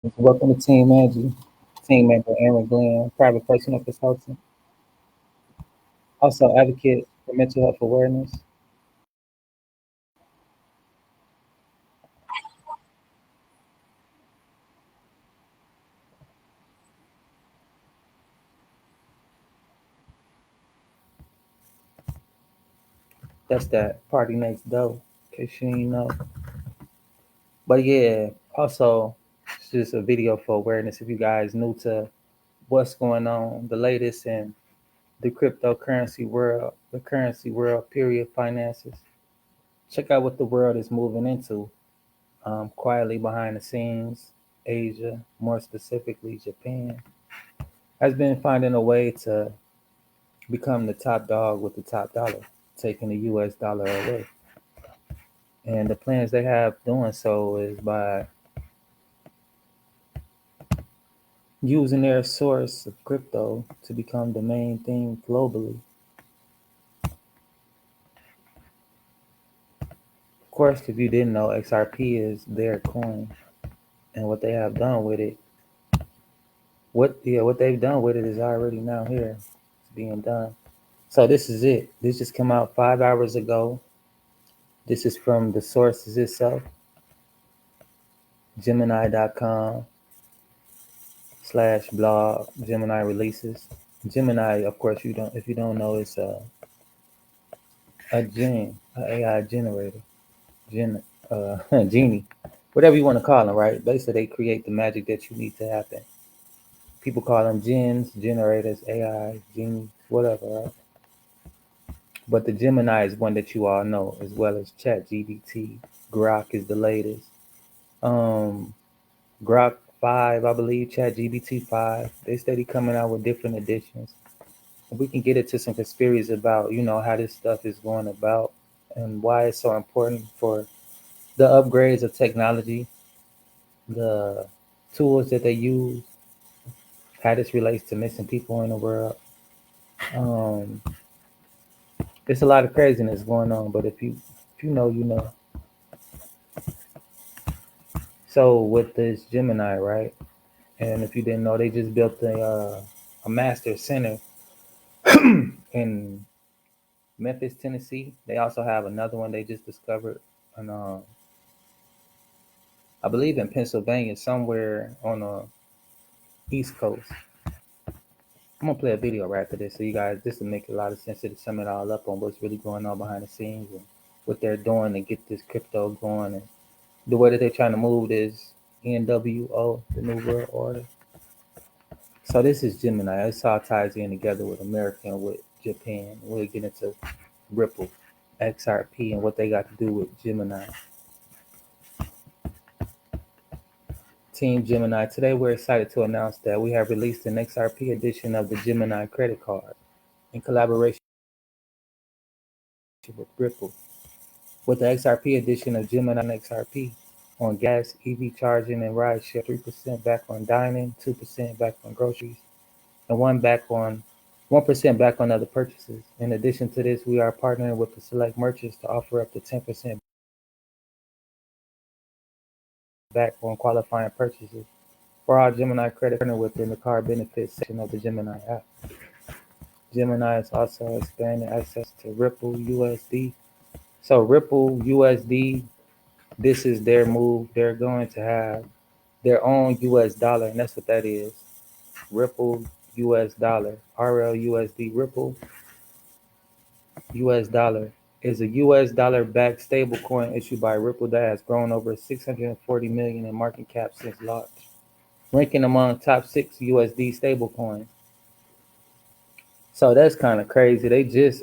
Welcome to Team Angie, team member Aaron Glenn, private personal consultant, also advocate for mental health awareness. That's that party next door, in case you didn't know. But yeah, also it's just a video for awareness if you guys new to what's going on, the latest in the cryptocurrency world, the currency world, period, finances. Check out what the world is moving into quietly behind the scenes. Asia, more specifically Japan, has been finding a way to become the top dog with the top dollar, taking the US dollar away. And the plans they have doing so is by using their source of crypto to become the main thing globally. Of course, if you didn't know, XRP is their coin, and what they have done with it, what they've done with it is already now here. It's being done. So this is it. This just came out 5 hours ago. This is from the sources itself, Gemini.com slash blog Gemini releases. Gemini, of course, you don't if you don't know, it's a AI generator, genie, whatever you want to call them, right? Basically, they create the magic that you need to happen. People call them gens, generators, AI, genies, whatever, right? But the Gemini is one that you all know, as well as ChatGPT. Grok is the latest. Um, Grok 5, I believe, ChatGPT 5. They steady coming out with different editions. We can get into some conspiracies about, how this stuff is going about and why it's so important for the upgrades of technology, the tools that they use, how this relates to missing people in the world. Um, there's a lot of craziness going on, but if you know, you know. So with this Gemini, right? And if you didn't know, they just built a master center in Memphis, Tennessee. They also have another one they just discovered, and I believe in Pennsylvania, somewhere on the East Coast. I'm gonna play a video right after this, so you guys, this will make a lot of sense to sum it all up on what's really going on behind the scenes and what they're doing to get this crypto going and the way that they're trying to move this NWO, the New World Order. So this is Gemini. This all ties in together with America and with Japan. We'll get into Ripple, XRP, and what they got to do with Gemini. Team Gemini. Today we're excited to announce that we have released an XRP edition of the Gemini credit card in collaboration with Ripple. With the XRP edition of Gemini XRP on gas, EV charging, and rideshare, 3% back on dining, 2% back on groceries, and 1% back on other purchases. In addition to this, we are partnering with the select merchants to offer up to 10% back on qualifying purchases for our Gemini credit partner within the card benefits section of the Gemini app. Gemini is also expanding access to Ripple USD. So Ripple USD, this is their move. They're going to have their own US dollar, and that's what that is. Ripple US dollar, RLUSD. Ripple US dollar is a US dollar backed stablecoin issued by Ripple that has grown over 640 million in market cap since launch, ranking among top 6 USD stablecoins. So that's kind of crazy.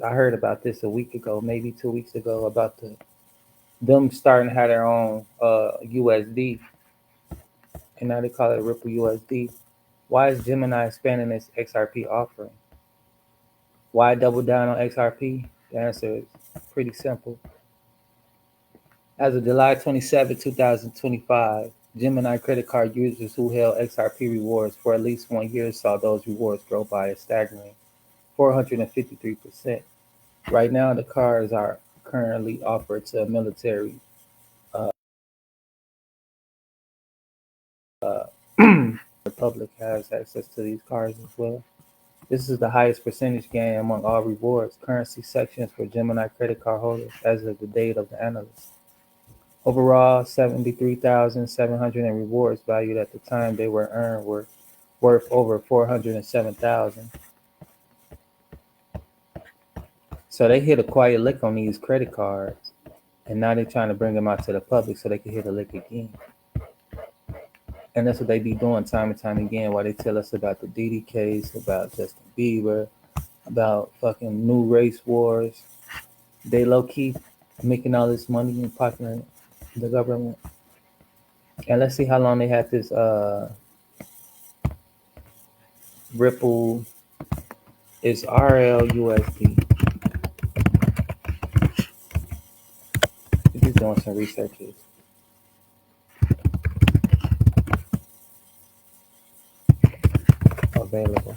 I heard about this a week ago, maybe 2 weeks ago, about them starting to have their own USD, and now they call it Ripple USD. Why is Gemini expanding its XRP offering? Why double down on XRP? The answer is pretty simple. As of July 27, 2025, Gemini credit card users who held XRP rewards for at least 1 year saw those rewards grow by a staggering 453%. Right now, the cards are currently offered to military uh, The public has access to these cards as well. This is the highest percentage gain among all rewards currency sections for Gemini credit card holders as of the date of the analyst. Overall, 73,700 in rewards valued at the time they were earned were worth over 407,000. So they hit a quiet lick on these credit cards, and now they're trying to bring them out to the public so they can hit a lick again. And that's what they be doing time and time again. While they tell us about the Diddy case, about Justin Bieber, about fucking new race wars, they low key making all this money and popping the government. And let's see how long they had this Ripple is RLUSD. He's doing some researches. Available.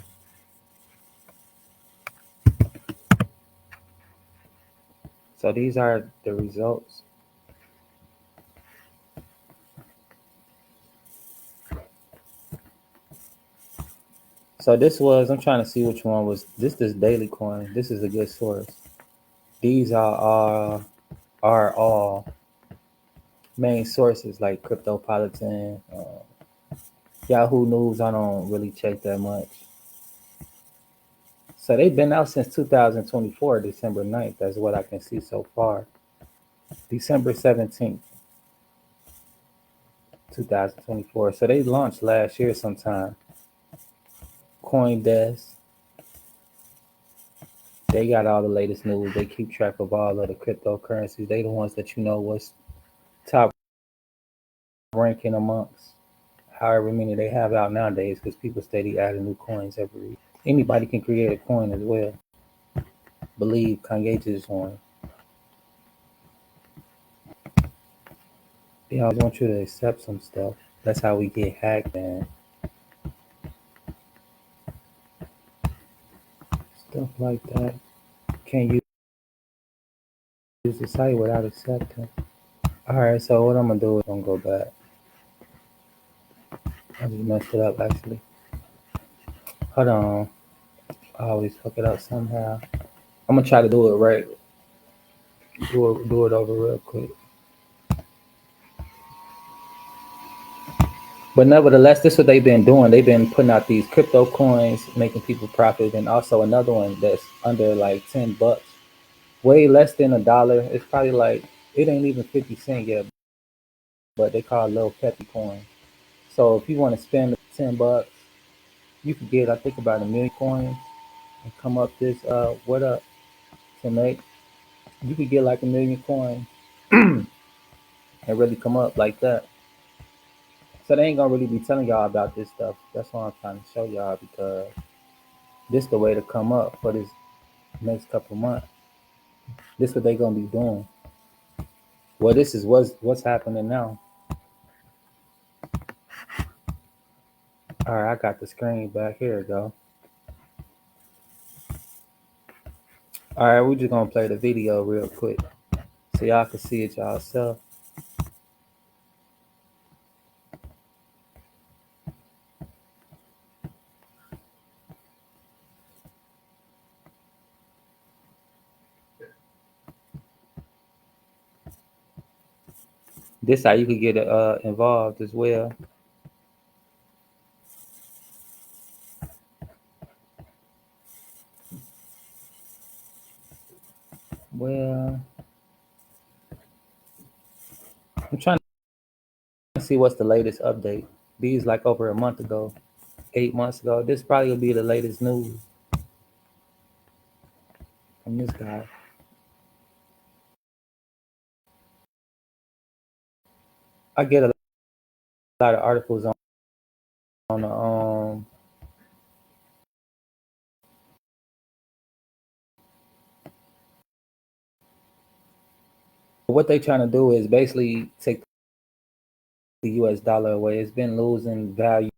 So these are the results. So this was, I'm trying to see which one was this daily coin. This is a good source. These are all main sources like Cryptopolitan, Yahoo News. I don't really check that much. So they've been out since 2024, December 9th. That's what I can see so far. December 17th, 2024. So they launched last year sometime. CoinDesk. They got all the latest news. They keep track of all of the cryptocurrencies. They the ones that you know what's top ranking amongst however many they have out nowadays because people steady adding new coins every. Anybody can create a coin as well. Believe Kanye just one. They always want you to accept some stuff. That's how we get hacked, man. Stuff like that. Can't use the site without accepting. Alright, so what I'm gonna do is I'm gonna go back. I just messed it up actually. Hold on. I always fuck it up somehow. I'm gonna try to do it right. Do it over real quick. But nevertheless, this is what they've been doing. They've been putting out these crypto coins, making people profit, and also another one that's under like $10, way less than $1. It's probably like it ain't even 50 cents yet, but they call it Lil Peppy coin. So if you want to spend $10, you could get I think about 1 million coins and come up this what up to make. You could get like 1 million coins and really come up like that. So they ain't gonna really be telling y'all about this stuff. That's why I'm trying to show y'all because this the way to come up for this next couple months. This what they gonna be doing. Well, this is what's happening now. All right, I got the screen back. Here we go. All right, we're just gonna play the video real quick so y'all can see it yourself. This how you could get involved as well. Well, I'm trying to see what's the latest update. These like over a month ago, 8 months ago. This probably will be the latest news from this guy. I get a lot of articles on the what they trying to do is basically take the U.S. dollar away. It's been losing value.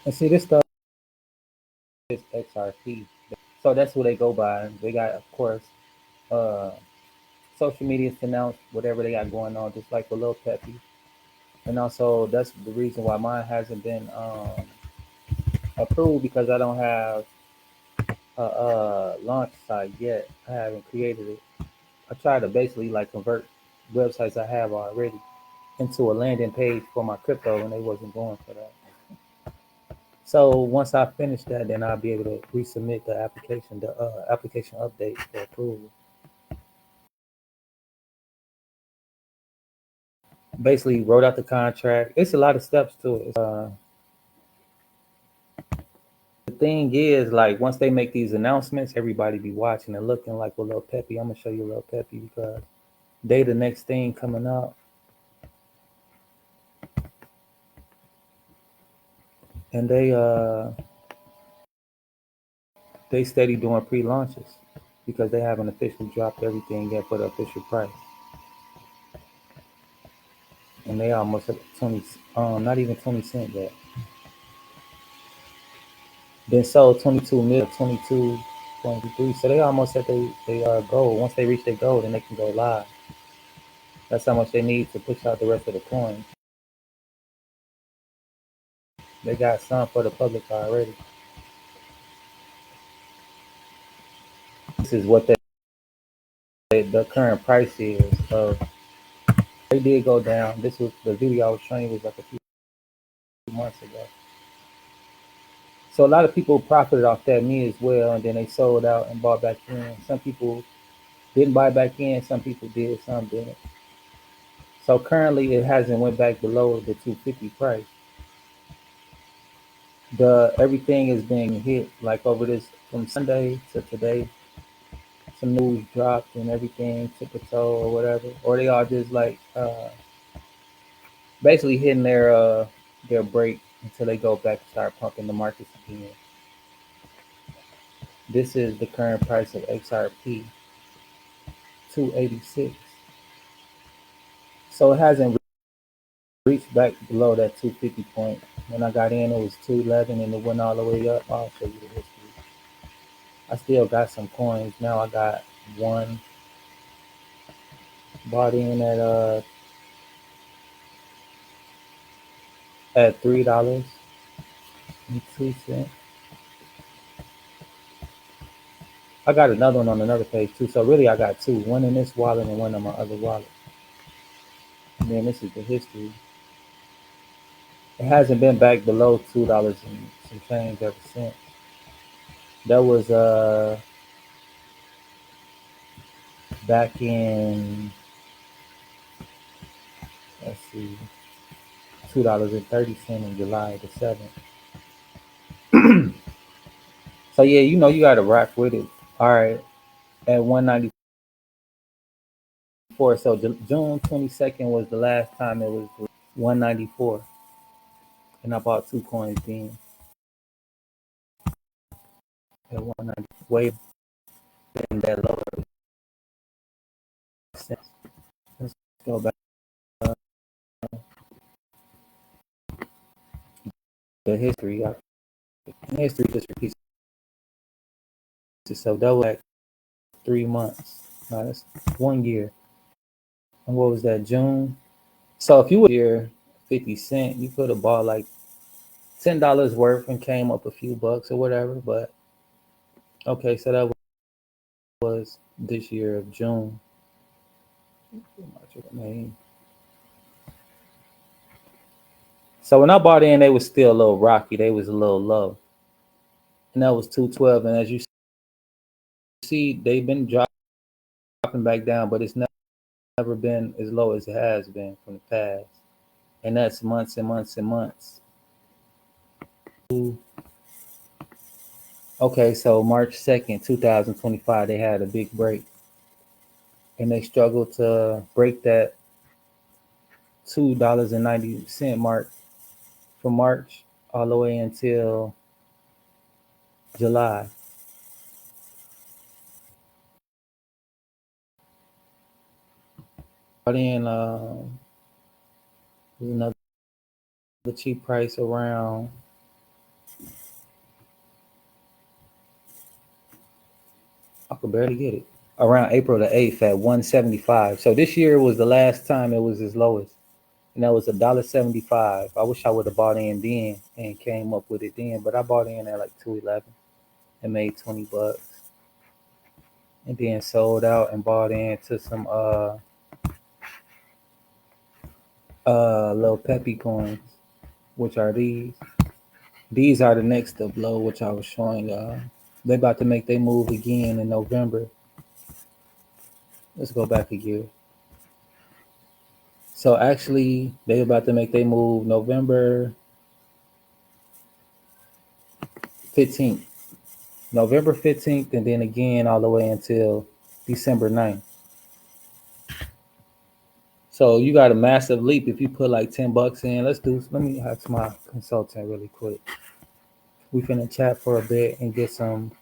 And see, this stuff is XRP. So that's who they go by. They got, of course, uh, social media to announce whatever they got going on, just like a little Peppy. And also, that's the reason why mine hasn't been approved because I don't have a launch site yet. I haven't created it. I tried to basically like convert websites I have already into a landing page for my crypto, and they wasn't going for that. So once I finish that, then I'll be able to resubmit the application update for approval. Basically, wrote out the contract. It's a lot of steps to it. The thing is, like, once they make these announcements, everybody be watching and looking like a little Peppy. I'm gonna show you a little Peppy because they the next thing coming up, and they steady doing pre-launches because they haven't officially dropped everything yet for the official price, and they almost at 20, not even 20 cent yet. Been sold 22 mil, 22.3. So they almost at they goal. Once they reach their goal, then they can go live. That's how much they need to push out the rest of the coins. They got some for the public already. This is what the current price is. They did go down. This was the video I was showing you was like a few months ago. So a lot of people profited off that, me as well, and then they sold out and bought back in. Some people didn't buy back in. Some people did. Some didn't. So currently, it hasn't went back below the 250 price. The everything is being hit like over this from Sunday to today. Some news dropped and everything took a toll or whatever, or they are just like basically hitting their break until they go back and start pumping the markets again. This is the current price of XRP, 286. So it hasn't reached back below that 250 point. When I got in, it was 211 and it went all the way up. I'll show you the history. I still got some coins. Now I got one bought in at $3.02. I got another one on another page too. So really I got two. One in this wallet and one on my other wallet. And then this is the history. It hasn't been back below $2 and some change ever since. That was back in, let's see, $2.30 in July the 7th. So yeah, you gotta rock with it. All right. At 194. So June 22nd was the last time it was 194. And I bought two coins then at 190. Way been that lower since. Let's go back. The history. History just repeats itself. That was like 3 months. No, that's 1 year. And what was that, June? So if you were here 50 cent, you could have bought like $10 worth and came up a few bucks or whatever. But okay, so that was this year of June. So when I bought in, they was still a little rocky. They was a little low. And that was 212. And as you see, they've been dropping back down, but it's never been as low as it has been from the past. And that's months and months and months. Okay, so March 2nd, 2025, they had a big break. And they struggled to break that $2.90 mark from March all the way until July. But then there's another cheap price around I could barely get it. Around April the 8th at 175. So this year was the last time it was its lowest. And that was $1.75. I wish I would have bought in then and came up with it then, but I bought in at like 211 and made 20 bucks. And then sold out and bought into some little peppy coins, which are these. These are the next to blow, which I was showing y'all. They about to make their move again in November. Let's go back a year. So actually, they about to make their move November 15th. November 15th, and then again all the way until December 9th. So you got a massive leap if you put like 10 bucks in. Let me ask my consultant really quick. We finna chat for a bit and get some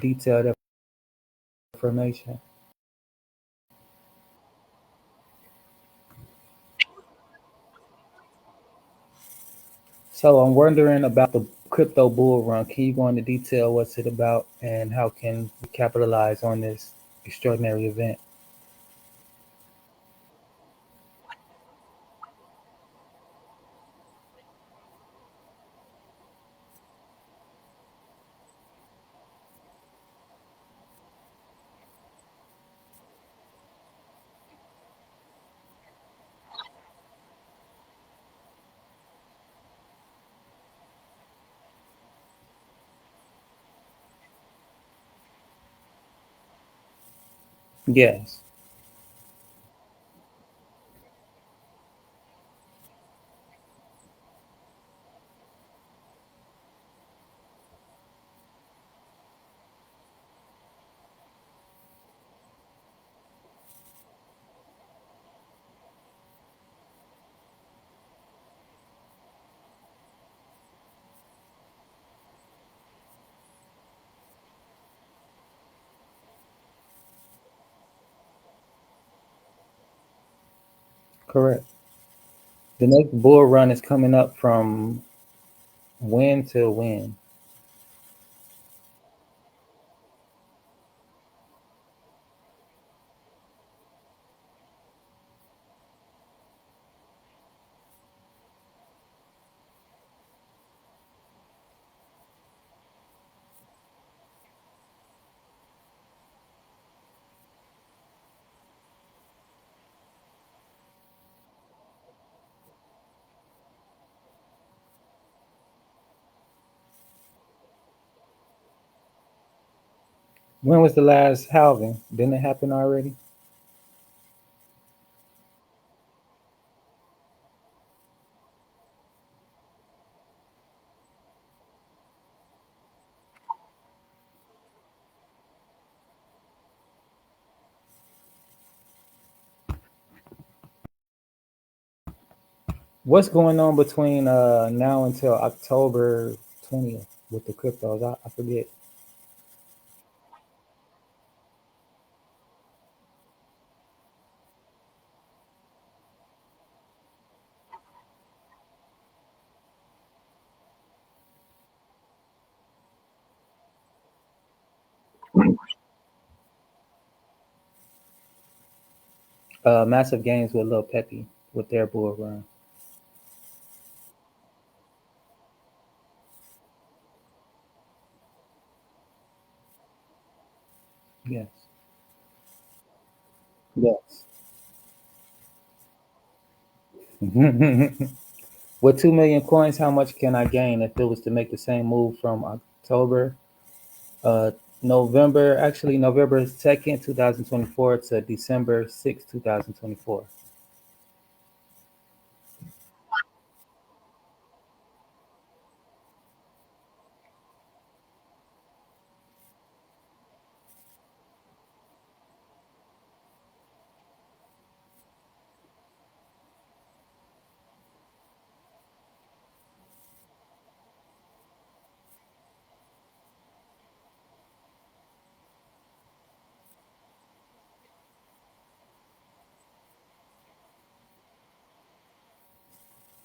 detailed information. So I'm wondering about the crypto bull run. Can you go into detail what's it about and how can we capitalize on this extraordinary event? Yes, correct. The next bull run is coming up from when to when? When was the last halving? Didn't it happen already? What's going on between now until October 20th with the cryptos? I forget. Massive gains with Lil Peppy with their bull run. Yes. Yes. With 2 million coins, how much can I gain if it was to make the same move from October, uh, November 2nd, 2024 to December 6th, 2024?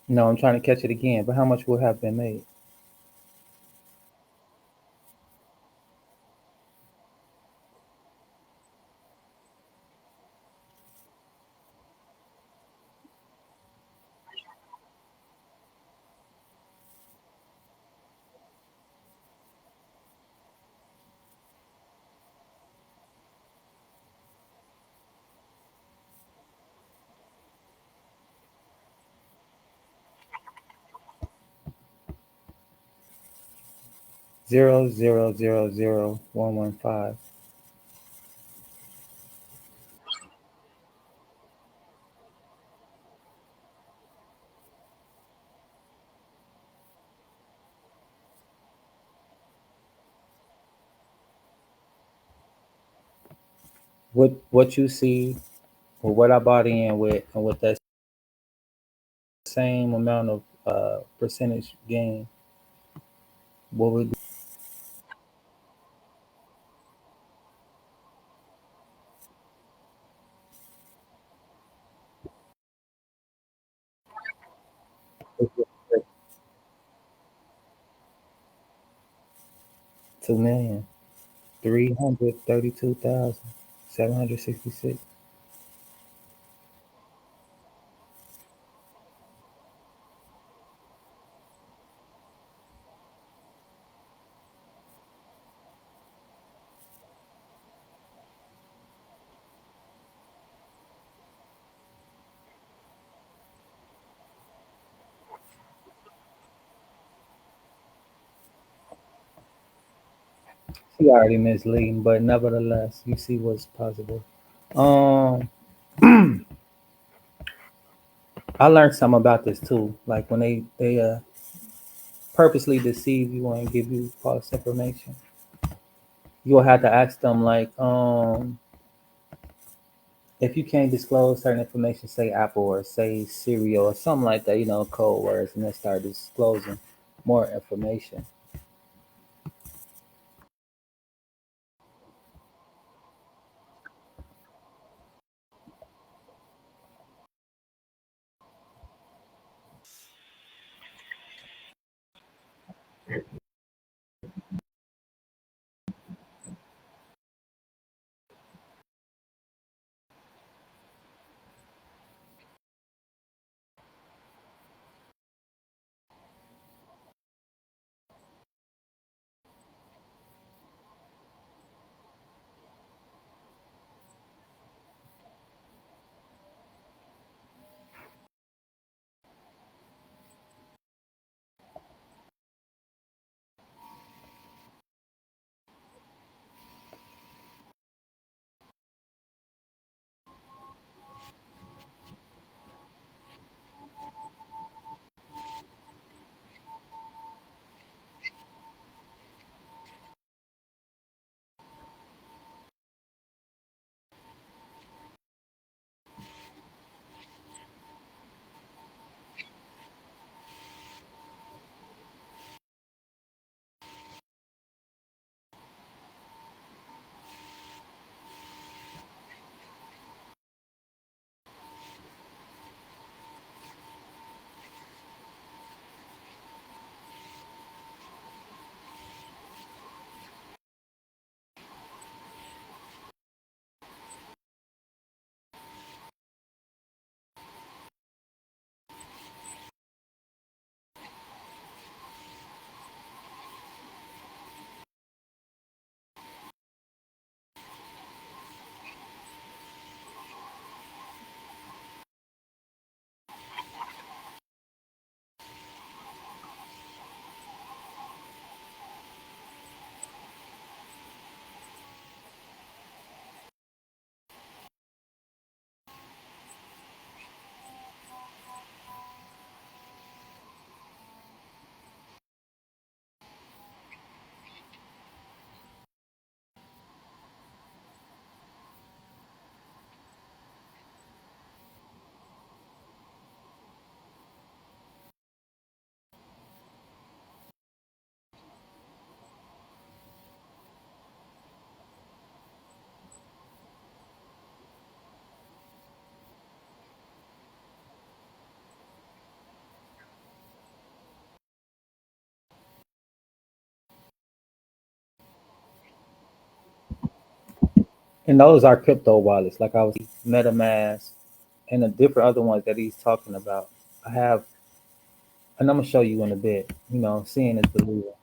No, I'm trying to catch it again, but how much will have been made? 0000115. What you see or what I bought in with, and with that same amount of percentage gain, what would be 2,332,766. She already misleading, but nevertheless, you see what's possible. Um, I learned something about this too. Like when they purposely deceive you and give you false information, you'll have to ask them like, if you can't disclose certain information, say Apple or say Serial or something like that, code words, and then start disclosing more information. And those are crypto wallets, like I was MetaMask and the different other ones that he's talking about. I have, and I'm gonna show you in a bit. Seeing is believing.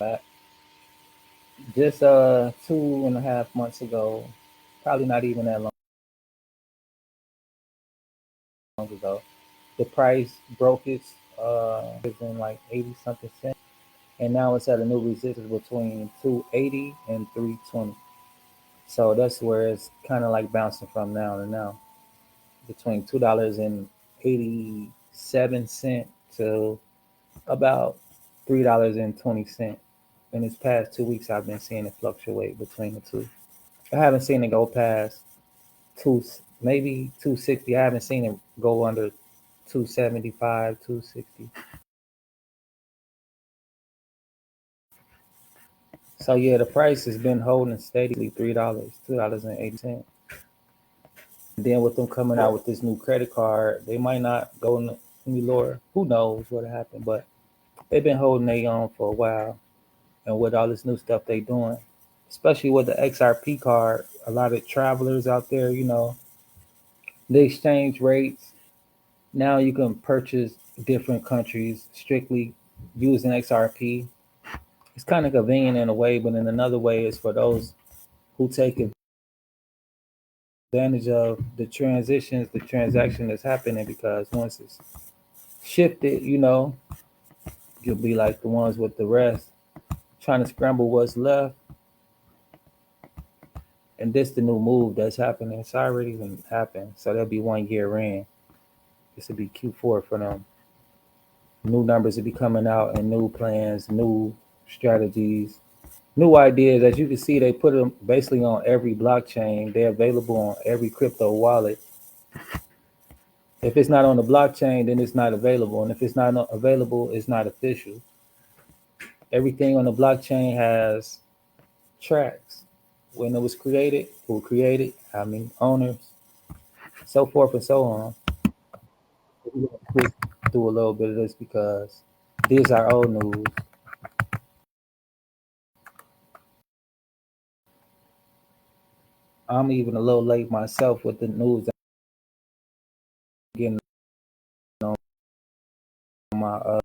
back. Just 2.5 months ago, probably not even that long ago, the price broke its is in like 80 something cents, and now it's at a new resistance between 280 and 320. So that's where it's kind of like bouncing from now to now, between $2.87 to about $3.20. In this past 2 weeks, I've been seeing it fluctuate between the two. I haven't seen it go past maybe 260. I haven't seen it go under 275, 260. So yeah, the price has been holding steadily $3, $2.80. Then with them coming out with this new credit card, they might not go any lower. Who knows what happened? But they've been holding their own for a while, and with all this new stuff they doing, especially with the XRP card, a lot of travelers out there, the exchange rates. Now you can purchase different countries strictly using XRP. It's kind of convenient in a way, but in another way, it's for those who take advantage of the transitions, the transaction that's happening, because once it's shifted, you'll be like the ones with the rest trying to scramble what's left. And this the new move that's happening. It's already even happened. So there'll be 1 year in. This will be Q4 for them. New numbers will be coming out and new plans, new strategies, new ideas. As you can see, they put them basically on every blockchain. They're available on every crypto wallet. If it's not on the blockchain, then it's not available. And if it's not available, it's not official. Everything on the blockchain has tracks. When it was created, who created, how many owners, so forth and so on. We're gonna quick through a little bit of this because these are old news. I'm even a little late myself with the news I'm getting on my uh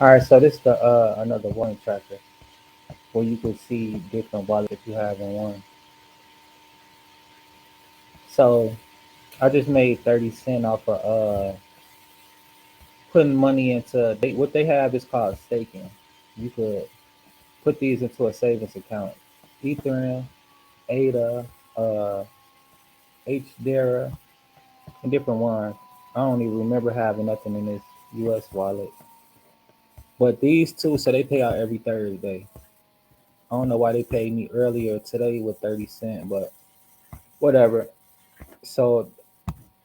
all right, so this is the another one tracker where you can see different wallets that you have in one. So I just made 30 cents off of putting money into what they have is called staking. You could put these into a savings account. Ethereum, ADA, uh HDERA, and different ones. I don't even remember having nothing in this US wallet. But these two, so they pay out every Thursday. I don't know why they paid me earlier today with 30 cents, but whatever. So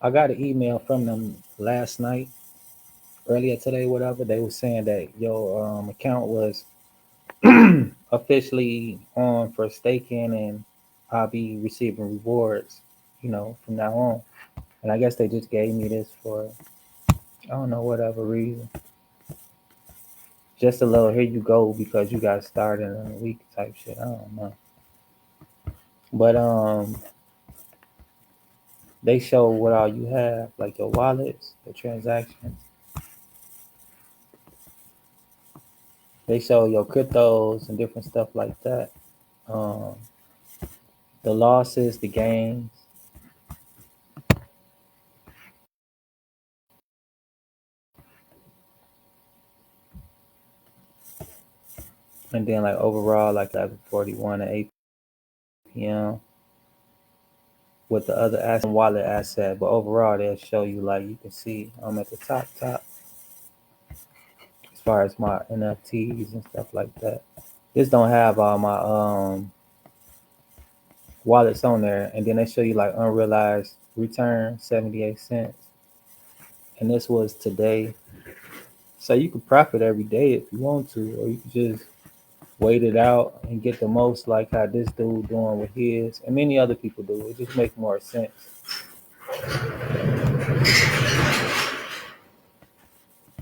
I got an email from them last night, earlier today, whatever. They were saying that your account was officially on for staking, and I'll be receiving rewards, from now on. And I guess they just gave me this for, I don't know, whatever reason. Just a little here you go because you got started in a week type shit. I don't know. But they show what all you have, like your wallets, the transactions. They show your cryptos and different stuff like that. Um, the losses, the gains, and then like overall, like 11:41 at 8 p.m. with the other asset, wallet asset. But overall, they'll show you like you can see I'm at the top as far as my NFTs and stuff like that. This don't have all my wallets on there, and then they show you like unrealized return 78 cents, and this was today. So you could profit every day if you want to, or you could just wait it out and get the most, like how this dude doing with his, and many other people do. It just makes more sense.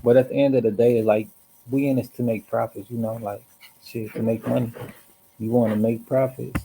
But at the end of the day, like we in this to make profits, like shit to make money. You want to make profits.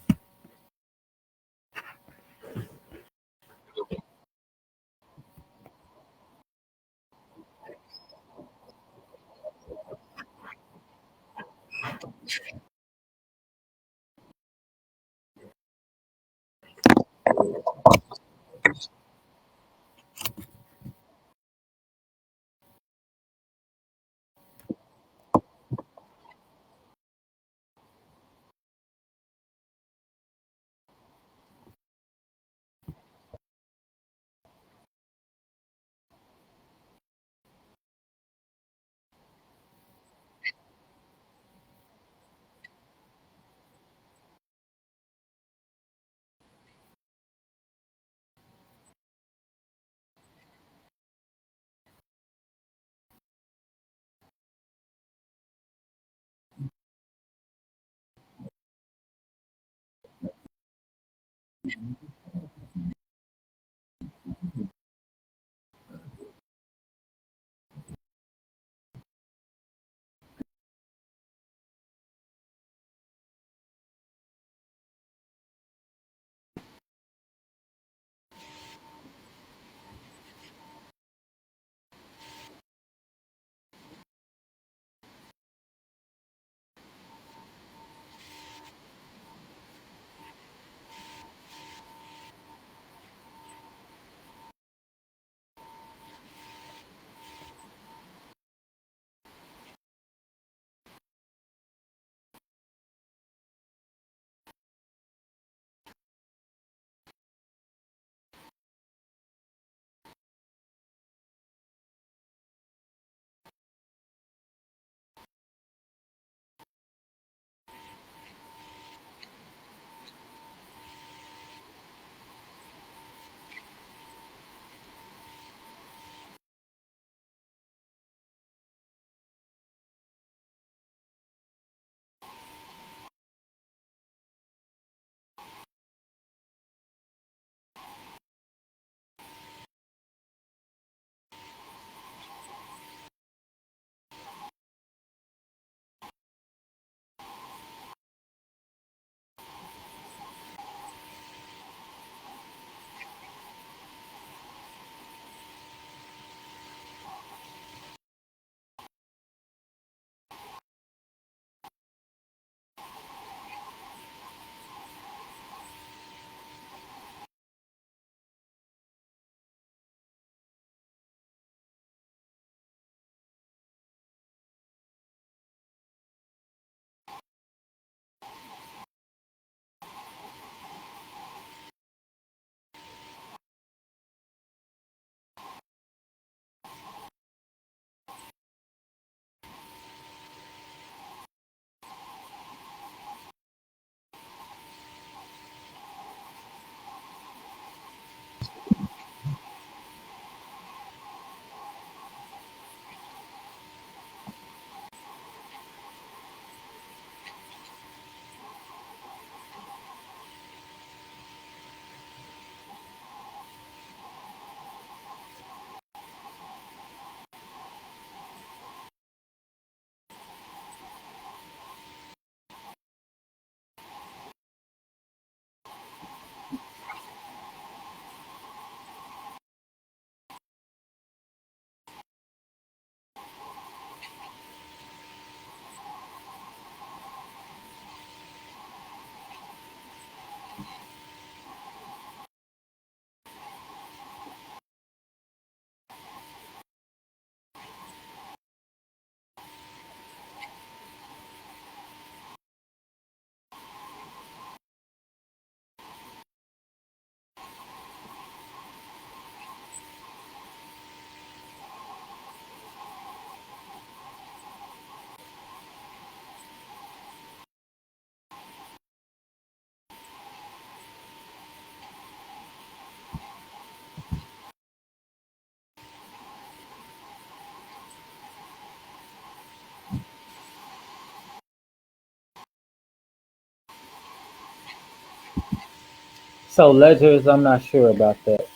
So ledgers, I'm not sure about that.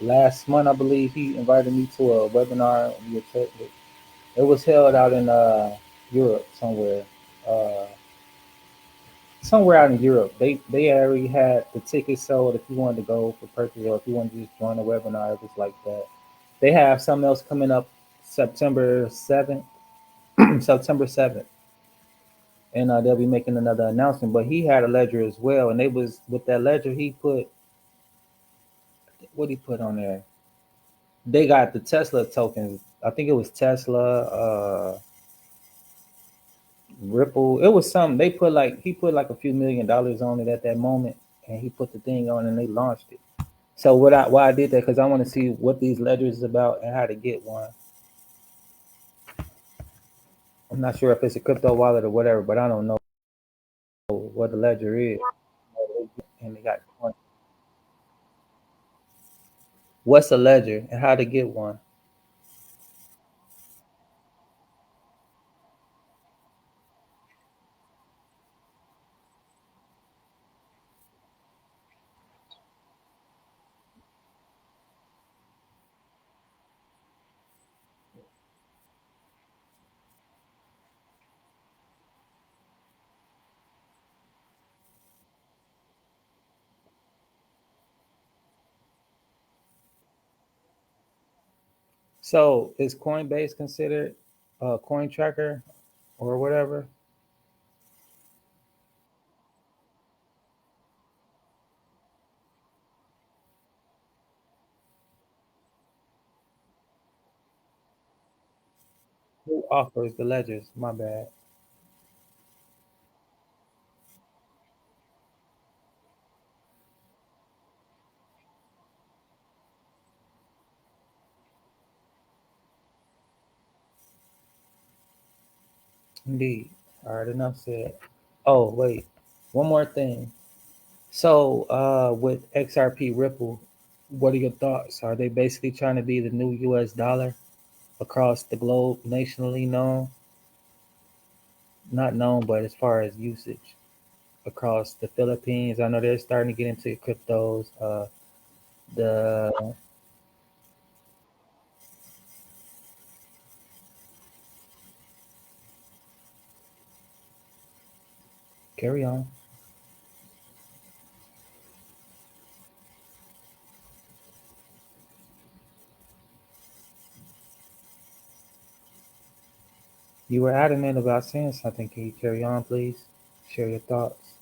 Last month, I believe he invited me to a webinar. It was held out in Europe somewhere. Uh, Somewhere out in Europe. They already had the tickets sold if you wanted to go for purchase or if you wanted to just join the webinar, it was like that. They have something else coming up September 7th. September 7th. And they'll be making another announcement. But he had a ledger as well. And they was with that ledger he put what he put on there. They got the Tesla tokens. I think it was Tesla, Ripple. It was something. They put like he put like a few $1 million on it at that moment, and he put the thing on and they launched it. So why I did that because I want to see what these ledgers is about and how to get one. I'm not sure if it's a crypto wallet or whatever, but I don't know what the ledger is. And they got what's a ledger and how to get one. So is Coinbase considered a coin tracker or whatever? Who offers the ledgers? My bad. Indeed. All right, enough said. Oh, wait. One more thing. So, with XRP Ripple, what are your thoughts? Are they basically trying to be the new US dollar across the globe, nationally known? Not known, but as far as usage across the Philippines, I know they're starting to get into cryptos. The carry on. You were adamant about saying something. Can you carry on, please? Share your thoughts.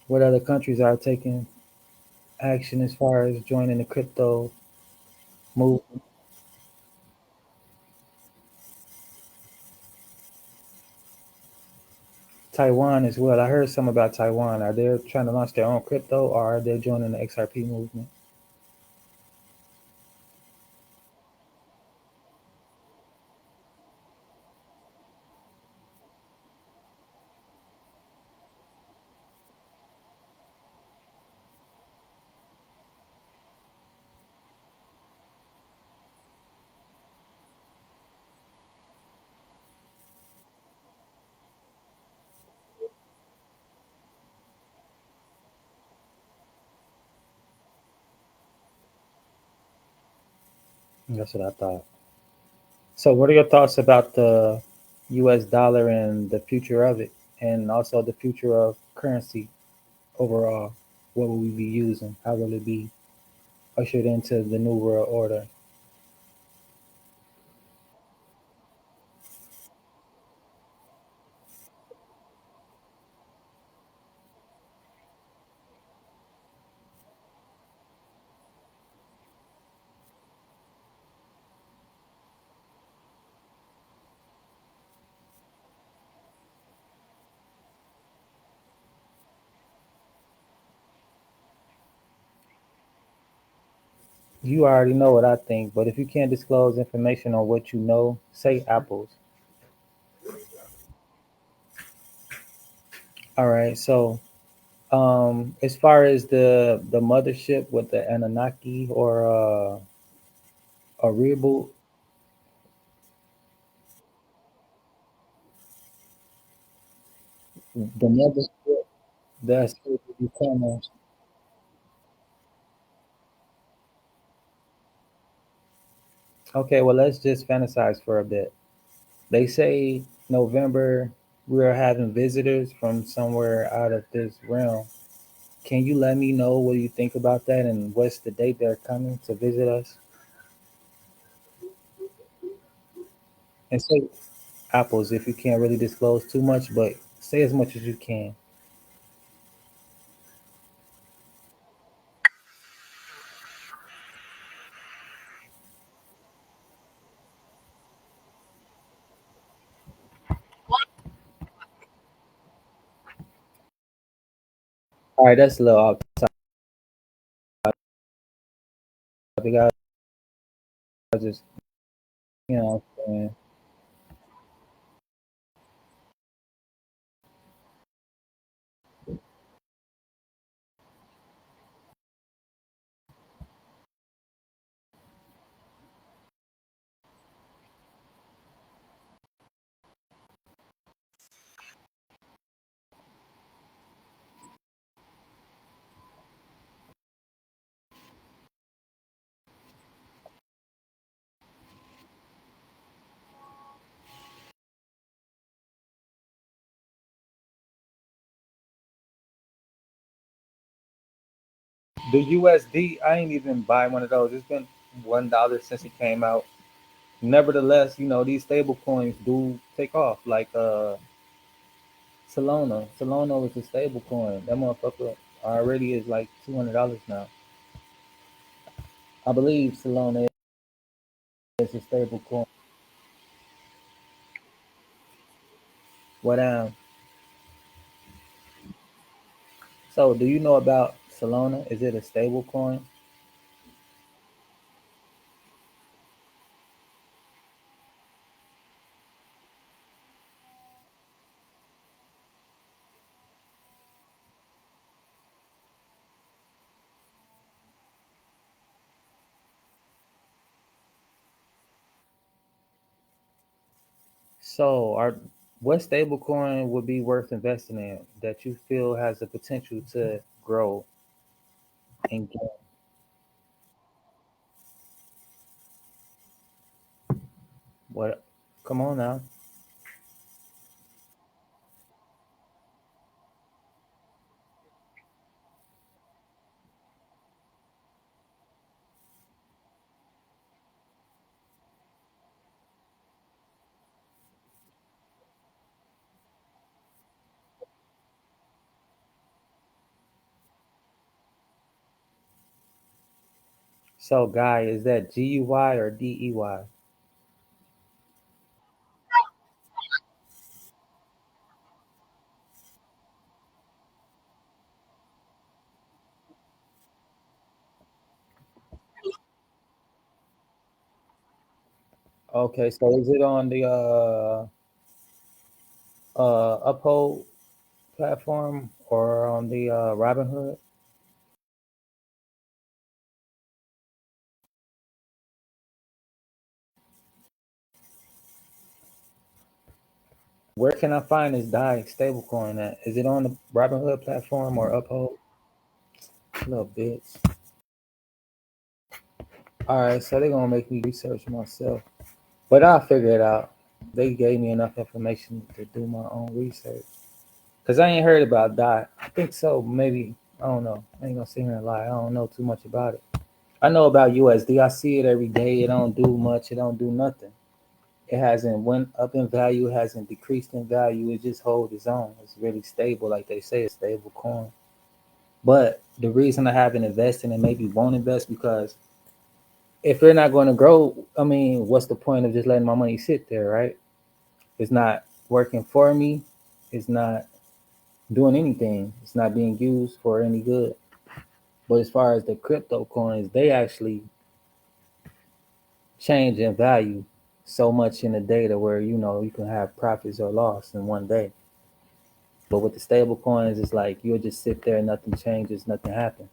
What other countries are taking action as far as joining the crypto movement? Taiwan as well. I heard some about Taiwan. Are they trying to launch their own crypto or are they joining the XRP movement? That's what I thought. So, what are your thoughts about the US dollar and the future of it, and also the future of currency overall? What will we be using? How will it be ushered into the new world order? You already know what I think, but if you can't disclose information on what you know, say apples. All right. So, as far as the mothership with the Anunnaki or a reboot, the mothership that's becoming. Okay, well, let's just fantasize for a bit. They say November we're having visitors from somewhere out of this realm. Can you let me know what you think about that and what's the date they're coming to visit us? And say apples if you can't really disclose too much, but say as much as you can. All right, that's a little off topic. I just, what I'm saying. The USD, I ain't even buy one of those. It's been $1 since it came out. Nevertheless, these stable coins do take off. Like Solana. Solana was a stable coin. That motherfucker already is like $200 now. I believe Solana is a stable coin. What So do you know about Solana? Is it a stable coin? So are what stable coin would be worth investing in that you feel has the potential to grow and gain? What, come on now. So guy, is that GUY or DEY? Okay, so is it on the Uphold platform or on the Robinhood? Where can I find this DAI stablecoin at? Is it on the Robinhood platform or Uphold? Little bitch. All right, so they're gonna make me research myself, but I'll figure it out. They gave me enough information to do my own research. Cause I ain't heard about DAI. I think so. Maybe I don't know. I ain't gonna sit here and lie. I don't know too much about it. I know about USD. I see it every day. It don't do much. It don't do nothing. It hasn't went up in value. It hasn't decreased in value. It just holds its own. It's really stable, like they say, it's stable coin. But the reason I haven't invested and maybe won't invest because if they're not going to grow, I mean, what's the point of just letting my money sit there, right? It's not working for me. It's not doing anything. It's not being used for any good. But as far as the crypto coins, they actually change in value so much in the data where you can have profits or loss in one day. But with the stable coins, it's like you'll just sit there, nothing changes, nothing happens.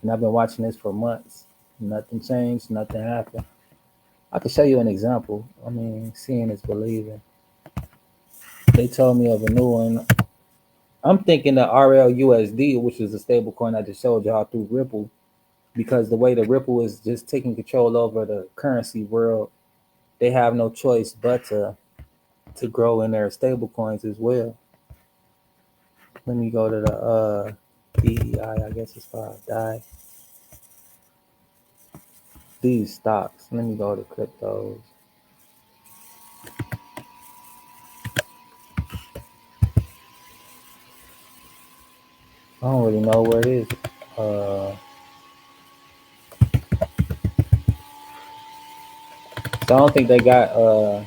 And I've been watching this for months. Nothing changed, nothing happened. I can show you an example. I mean, seeing is believing. They told me of a new one. I'm thinking the RLUSD, which is a stable coin I just showed y'all through Ripple, because the way the Ripple is just taking control over the currency world, they have no choice but to grow in their stable coins as well. Let me go to the DEI, I guess it's called DI. These stocks. Let me go to cryptos. I don't really know where it is. So I don't think they got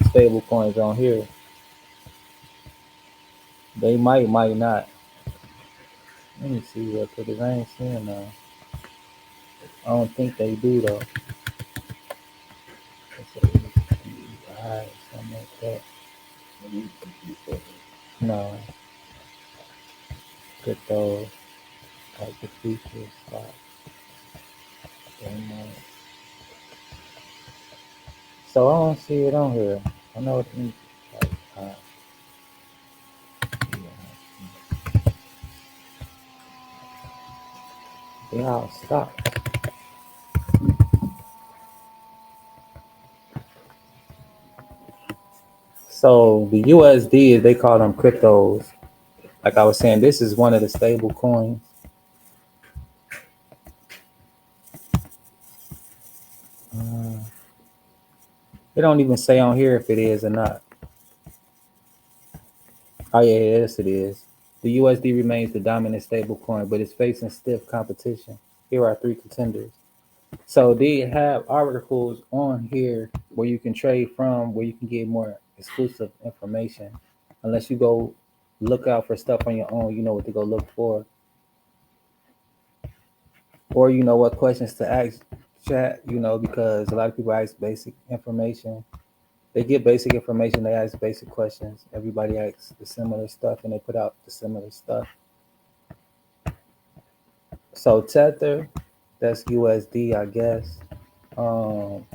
stable coins on here. They might not. Let me see real quick, 'cause I ain't seeing none. I don't think they do though. It's a DEI or something like that. No, crypto, like the futures stock. They might. So I don't see it on here. I know it means like they all stocks. So the USD, they call them cryptos. Like I was saying, this is one of the stable coins. Uh, They don't even say on here if it is or not. Oh yeah, yes it is. The USD remains the dominant stable coin, but it's facing stiff competition. Here are three contenders. So they have articles on here where you can trade from, where you can get more exclusive information. Unless you go look out for stuff on your own, you know what to go look for, or you know what questions to ask chat. Because a lot of people ask basic information. They get basic information. They ask basic questions. Everybody asks the similar stuff, and they put out the similar stuff. So Tether, that's USD, I guess. Um,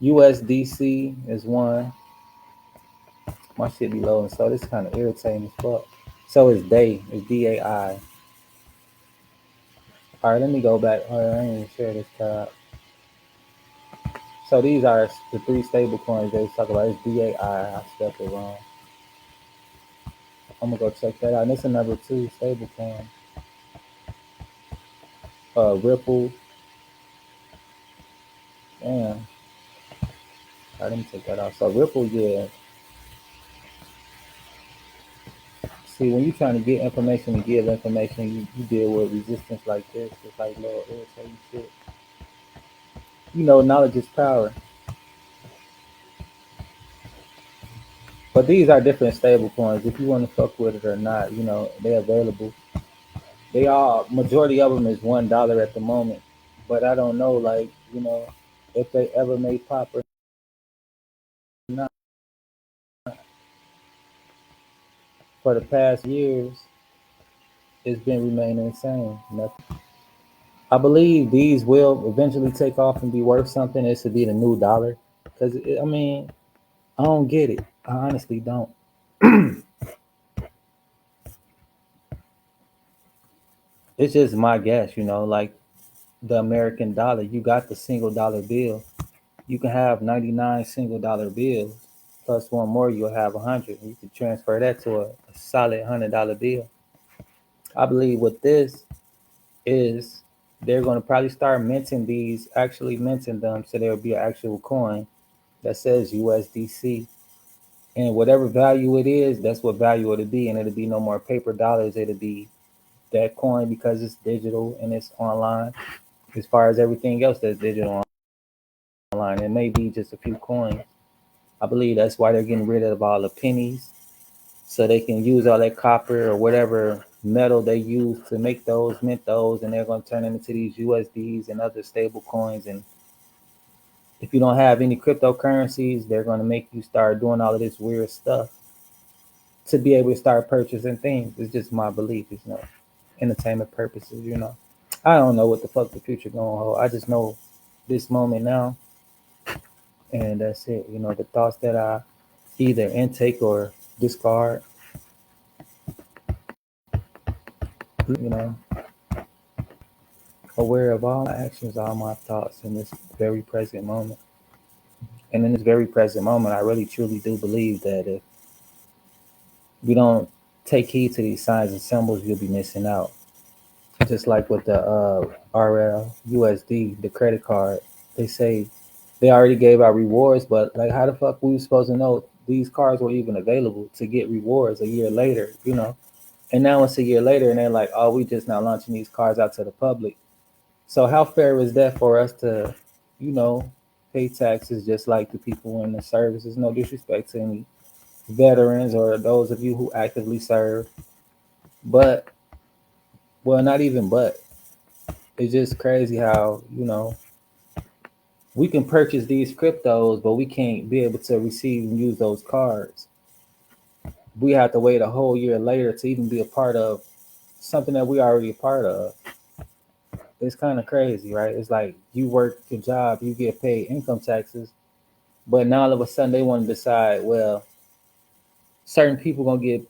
USDC is one. My shit be low, and so this kind of irritating as fuck. So it's Day. It's DAI. All right, let me go back. All right, I ain't even share this tab. So these are the three stable coins they talk about. It's DAI. I spelled it wrong. I'm gonna go check that out. And it's a number two stable coin. Ripple. Damn. All right, let me take that out. So Ripple, yeah. See, when you're trying to get information and give information, you deal with resistance like this. It's like little irritating shit. Knowledge is power. But these are different stable coins. If you want to fuck with it or not, they're available. They all majority of them is $1 at the moment. But I don't know, like, if they ever made pop or not. For the past years, it's been remaining the same. Nothing. I believe these will eventually take off and be worth something. This would be the new dollar. Because, I mean, I don't get it. I honestly don't. It's just my guess, like the American dollar. You got the single dollar bill. You can have 99 single dollar bills plus one more. You'll have 100. You can transfer that to a solid $100 bill. I believe with this is they're going to probably start minting these, actually minting them, so there'll be an actual coin that says USDC. And whatever value it is, that's what value it'll be. And it'll be no more paper dollars. It'll be that coin because it's digital and it's online. As far as everything else that's digital online, it may be just a few coins. I believe that's why they're getting rid of all the pennies, so they can use all that copper or whatever metal they use to make those, mint those, and they're going to turn them into these USDs and other stable coins, and If you don't have any cryptocurrencies, they're going to make you start doing all of this weird stuff to be able to start purchasing things. It's just my belief, entertainment purposes, I don't know what the fuck the future going to hold. I just know this moment now, and that's it. The thoughts that I either intake or discard, you know, aware of all my actions, all my thoughts in this very present moment. And in this very present moment, I really truly do believe that if we don't take heed to these signs and symbols, you'll be missing out. Just like with the RL USD, the credit card, they say they already gave out rewards, but like, how the fuck we supposed to know these cards were even available to get rewards a year later? And now it's a year later, and they're like, "Oh, we just now launching these cards out to the public." So how fair is that for us to, you know, pay taxes just like the people in the services? No disrespect to any veterans or those of you who actively serve, but well, not even but. It's just crazy how we can purchase these cryptos, but we can't be able to receive and use those cards. We have to wait a whole year later to even be a part of something that we already a part of. It's kind of crazy, right? It's like you work your job, you get paid income taxes, but now all of a sudden they want to decide, well, certain people gonna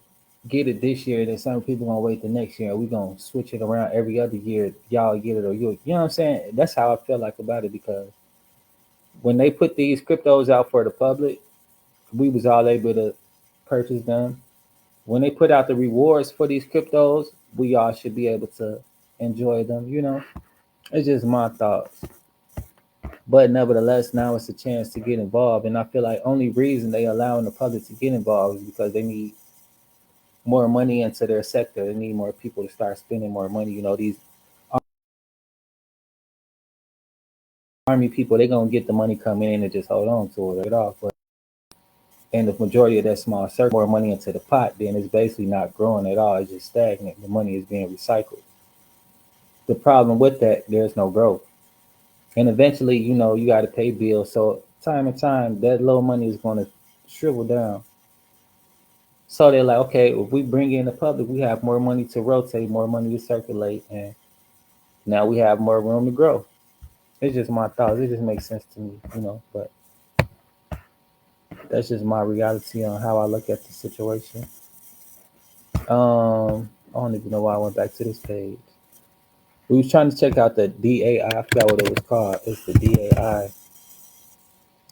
get it this year, then some people gonna wait the next year. We gonna switch it around every other year. Y'all get it or you know what I'm saying? That's how I feel like about it because when they put these cryptos out for the public, we was all able to purchase them. When they put out the rewards for these cryptos, we all should be able to enjoy them. It's just my thoughts. But nevertheless, now it's a chance to get involved. And I feel like only reason they allowing the public to get involved is because they need more money into their sector. They need more people to start spending more money. These army people, they're gonna get the money coming in and just hold on to it off. And the majority of that small circle, more money into the pot, then it's basically not growing at all. It's just stagnant. The money is being recycled. The problem with that, there's no growth. And eventually, you got to pay bills. So time and time, that little money is going to shrivel down. So they're like, okay, if we bring in the public, we have more money to rotate, more money to circulate, and now we have more room to grow. It's just my thoughts. It just makes sense to me. But that's just my reality on how I look at the situation. I don't even know why I went back to this page. We was trying to check out the DAI. I forgot what it was called. It's the DAI.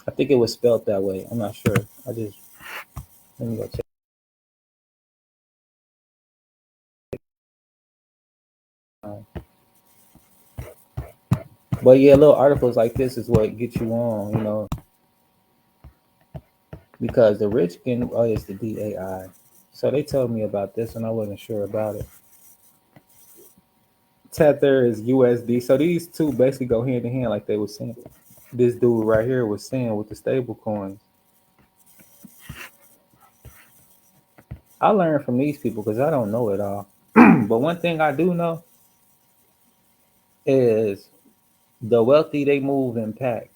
I think it was spelled that way. I'm not sure. Let me go check. But yeah, little articles like this is what get you on, because the rich can. Oh, it's the DAI. So they told me about this, and I wasn't sure about it. Tether is USD. So these two basically go hand in hand, like they were saying. This dude right here was saying with the stable coins. I learned from these people because I don't know it all. But one thing I do know is the wealthy they move in packs.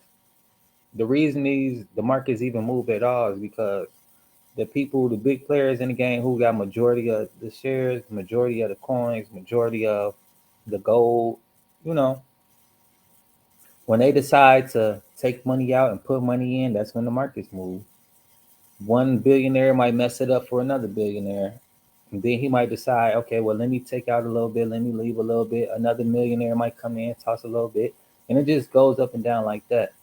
The reason the markets even move at all is because the people, the big players in the game who got majority of the shares, majority of the coins, majority of the gold, you know, when they decide to take money out and put money in, that's when the markets move. One billionaire might mess it up for another billionaire. And then he might decide, okay, well, let me take out a little bit, let me leave a little bit. Another millionaire might come in, toss a little bit. And it just goes up and down like that.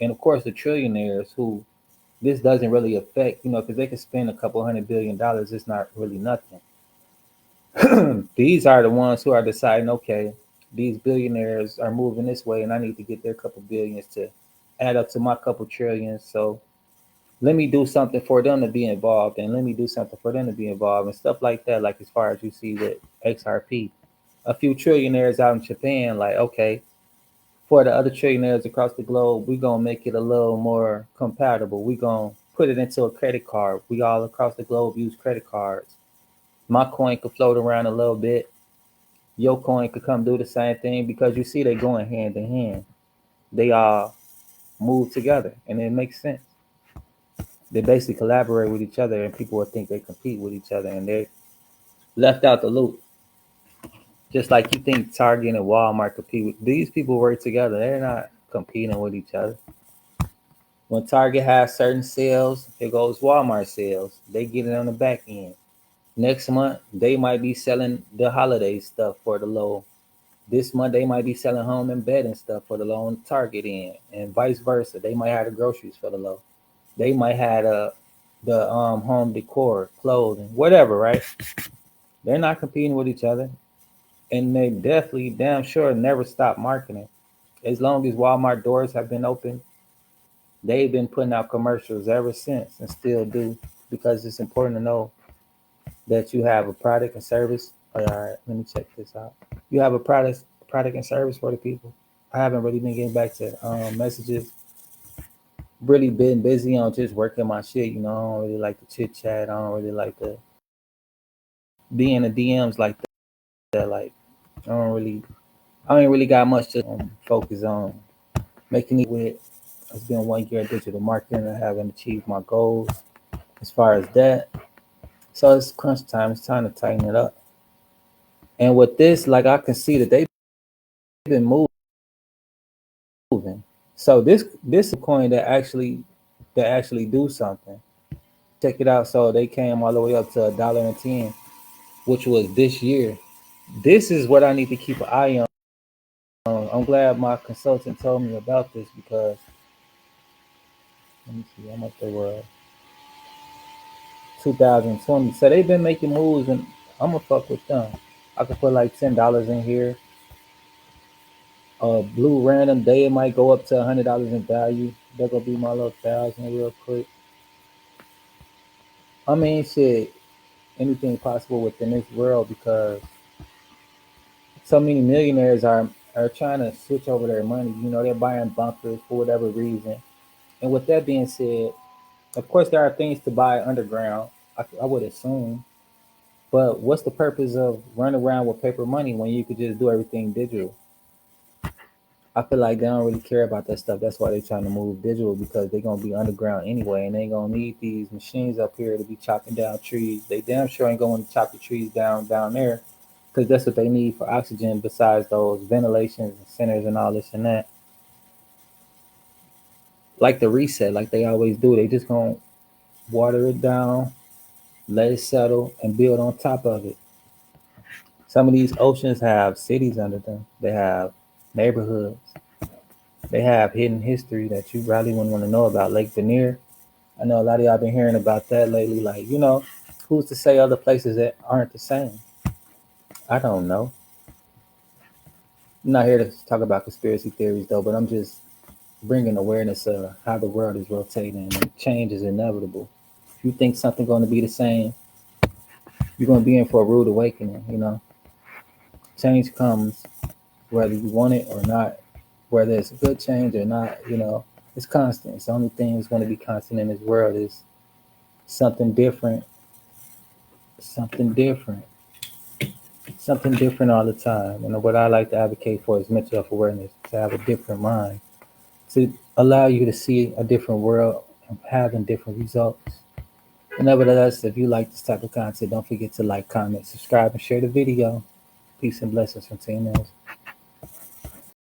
And of course, the trillionaires who this doesn't really affect, because they can spend a couple $100 billion, it's not really nothing. These are the ones who are deciding, okay, these billionaires are moving this way, and I need to get their couple billions to add up to my couple trillions. So let me do something for them to be involved, and let me do something for them to be involved, and stuff like that. Like as far as you see with XRP, a few trillionaires out in Japan, like okay, for the other trillionaires across the globe, we're gonna make it a little more compatible. We're gonna put it into a credit card. We all across the globe use credit cards. My coin could float around a little bit. Your coin could come do the same thing because you see they going hand in hand. They all move together, and it makes sense. They basically collaborate with each other, and people will think they compete with each other, and they're left out the loop. Just like you think Target and Walmart compete with these people work together, they're not competing with each other. When Target has certain sales, here goes Walmart sales. They get it on the back end. Next month, they might be selling the holiday stuff for the low. This month, they might be selling home and bed and stuff for the low on Target end, and vice versa. They might have the groceries for the low. They might have the home decor, clothing, whatever. Right? They're not competing with each other, and they definitely, damn sure, never stop marketing. As long as Walmart doors have been open, they've been putting out commercials ever since, and still do, because it's important to know that you have a product and service. All right, let me check this out. You have a product and service for the people. I haven't really been getting back to messages. Really been busy on just working my shit. I don't really like to chit chat. I don't really like to be in the DMs like that. Like I don't really, I ain't really got much to focus on making it with. It's been 1 year of digital marketing. I haven't achieved my goals as far as that. So it's crunch time. It's time to tighten it up. And with this, like I can see that they've been moving. So this is a coin that actually do something. Check it out. So they came all the way up to $1.10, which was this year. This is what I need to keep an eye on. I'm glad my consultant told me about this because let me see how much they were. 2020. So they've been making moves, and I'm gonna fuck with them. I could put like $10 in here. Blue random day it might go up to $100 in value. That gonna be my little thousand real quick. I mean, shit, anything possible within this world because so many millionaires are trying to switch over their money. They're buying bunkers for whatever reason. And with that being said, of course there are things to buy underground. I would assume. But what's the purpose of running around with paper money when you could just do everything digital? I feel like they don't really care about that stuff. That's why they're trying to move digital because they're gonna be underground anyway, and they ain't gonna need these machines up here to be chopping down trees. They damn sure ain't going to chop the trees down there, because that's what they need for oxygen. Besides those ventilations and centers and all this and that, like the reset, like they always do, they just gonna water it down, let it settle, and build on top of it. Some of these oceans have cities under them. They have neighborhoods. They have hidden history that you probably wouldn't want to know about. Lake Vanier. I know a lot of y'all been hearing about that lately. Like, who's to say other places that aren't the same? I don't know. I'm not here to talk about conspiracy theories though, but I'm just bringing awareness of how the world is rotating and change is inevitable. If you think something's going to be the same, you're going to be in for a rude awakening. Change comes whether you want it or not, whether it's a good change or not. It's constant. It's the only thing that's going to be constant in this world is something different, something different, something different all the time. And what I like to advocate for is mental health awareness, to have a different mind, to allow you to see a different world and having different results. And nevertheless, if you like this type of content, don't forget to like, comment, subscribe, and share the video. Peace and blessings from Team Mills.